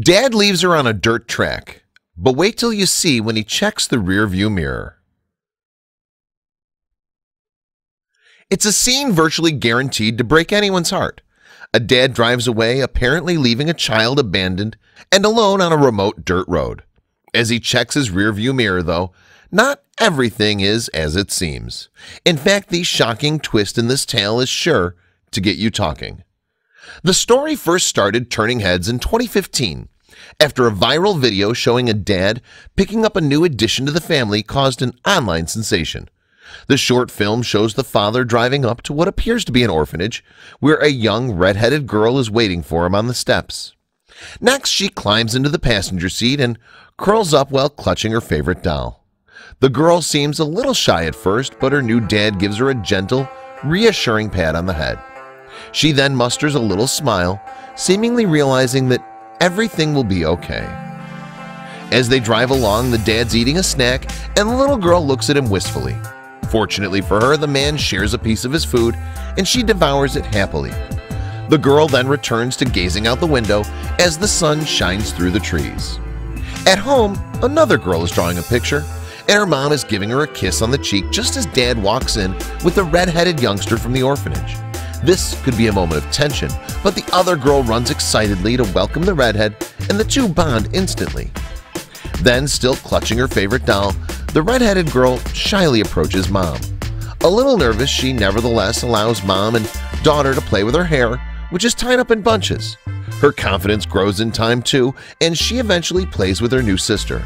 Dad leaves her on a dirt track, but wait till you see when he checks the rearview mirror. It's a scene virtually guaranteed to break anyone's heart. A dad drives away, apparently leaving a child abandoned and alone on a remote dirt road. As he checks his rearview mirror, though, not everything is as it seems. In fact, the shocking twist in this tale is sure to get you talking. The story first started turning heads in 2015 after a viral video showing a dad picking up a new addition to the family caused an online sensation. The short film shows the father driving up to what appears to be an orphanage where a young red-headed girl is waiting for him on the steps. Next, she climbs into the passenger seat and curls up while clutching her favorite doll. The girl seems a little shy at first, but her new dad gives her a gentle, reassuring pat on the head. She then musters a little smile, seemingly realizing that everything will be okay. As they drive along, the dad's eating a snack and the little girl looks at him wistfully. Fortunately for her, the man shares a piece of his food and she devours it happily. The girl then returns to gazing out the window as the sun shines through the trees. At home, another girl is drawing a picture and her mom is giving her a kiss on the cheek just as Dad walks in with the red-headed youngster from the orphanage. This could be a moment of tension, but the other girl runs excitedly to welcome the redhead and the two bond instantly. Then, still clutching her favorite doll, the red-headed girl shyly approaches Mom. A little nervous, she nevertheless allows Mom and daughter to play with her hair, which is tied up in bunches. Her confidence grows in time too, and she eventually plays with her new sister.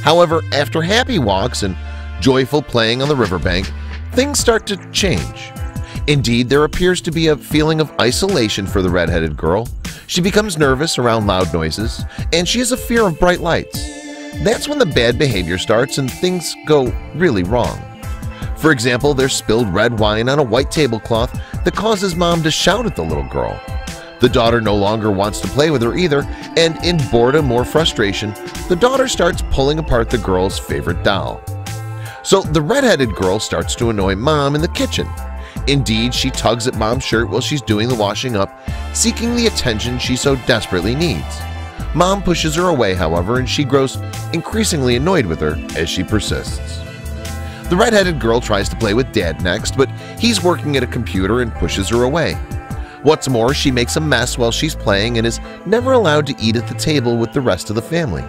However, after happy walks and joyful playing on the riverbank, things start to change. Indeed, there appears to be a feeling of isolation for the red-headed girl. She becomes nervous around loud noises, and she has a fear of bright lights. That's when the bad behavior starts and things go really wrong. For example, there's spilled red wine on a white tablecloth that causes Mom to shout at the little girl. The daughter no longer wants to play with her either, and in boredom or frustration, the daughter starts pulling apart the girl's favorite doll. So the red-headed girl starts to annoy Mom in the kitchen. Indeed, she tugs at Mom's shirt while she's doing the washing up, seeking the attention she so desperately needs. Mom pushes her away, however, and she grows increasingly annoyed with her as she persists. The red-headed girl tries to play with Dad next, but he's working at a computer and pushes her away. What's more, she makes a mess while she's playing and is never allowed to eat at the table with the rest of the family.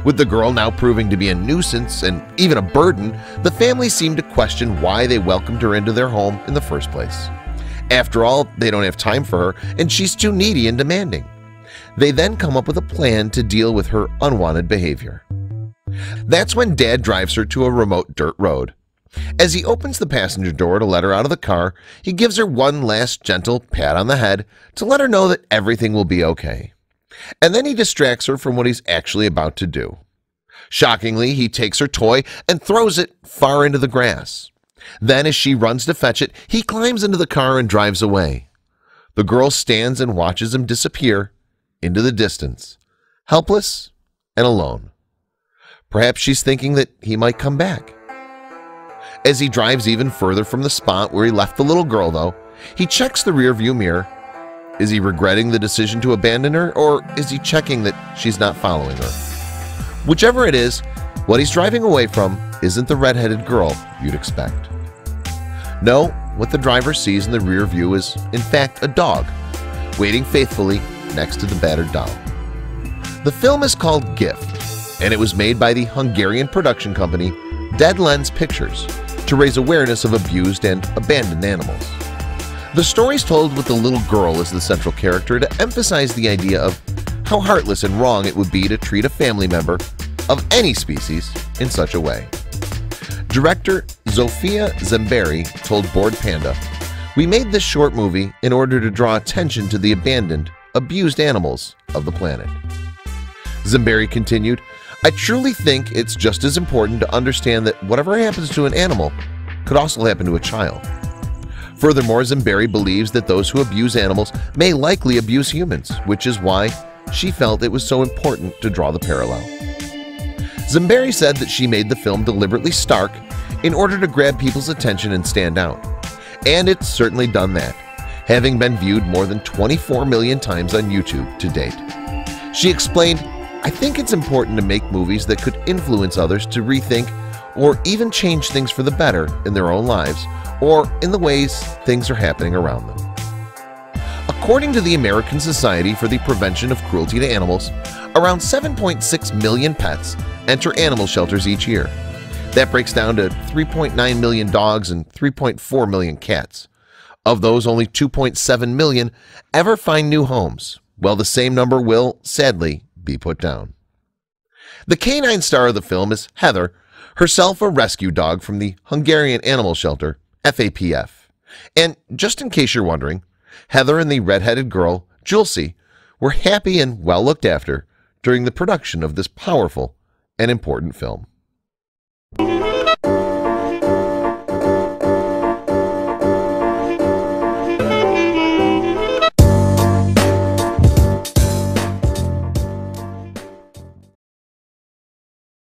With the girl now proving to be a nuisance and even a burden, the family seem to question why they welcomed her into their home in the first place. After all, they don't have time for her and she's too needy and demanding. They then come up with a plan to deal with her unwanted behavior. That's when Dad drives her to a remote dirt road. As he opens the passenger door to let her out of the car, he gives her one last gentle pat on the head to let her know that everything will be okay. And then he distracts her from what he's actually about to do. Shockingly, he takes her toy and throws it far into the grass. Then, as she runs to fetch it, he climbs into the car and drives away. The girl stands and watches him disappear into the distance, helpless and alone. Perhaps she's thinking that he might come back. As he drives even further from the spot where he left the little girl, though, he checks the rearview mirror. Is he regretting the decision to abandon her, or is he checking that she's not following her? Whichever it is, what he's driving away from isn't the red-headed girl you'd expect. No, what the driver sees in the rear view is, in fact, a dog, waiting faithfully next to the battered doll. The film is called Gift, and it was made by the Hungarian production company Dead Lens Pictures to raise awareness of abused and abandoned animals. The story's told with the little girl as the central character to emphasize the idea of how heartless and wrong it would be to treat a family member of any species in such a way. Director Zofia Zemberi told Bored Panda, "We made this short movie in order to draw attention to the abandoned, abused animals of the planet." Zemberi continued, "I truly think it's just as important to understand that whatever happens to an animal could also happen to a child." Furthermore, Zemberi believes that those who abuse animals may likely abuse humans, which is why she felt it was so important to draw the parallel. Zemberi said that she made the film deliberately stark in order to grab people's attention and stand out. And it's certainly done that, having been viewed more than 24 million times on YouTube to date. She explained, "I think it's important to make movies that could influence others to rethink or even change things for the better in their own lives or in the ways things are happening around them." According to the American Society for the Prevention of Cruelty to Animals, around 7.6 million pets enter animal shelters each year. That breaks down to 3.9 million dogs and 3.4 million cats. Of those, only 2.7 million ever find new homes, while the same number will, sadly, be put down. The canine star of the film is Heather, herself a rescue dog from the Hungarian animal shelter, FAPF. And just in case you're wondering, Heather and the red-headed girl, Julcie, were happy and well looked after during the production of this powerful and important film.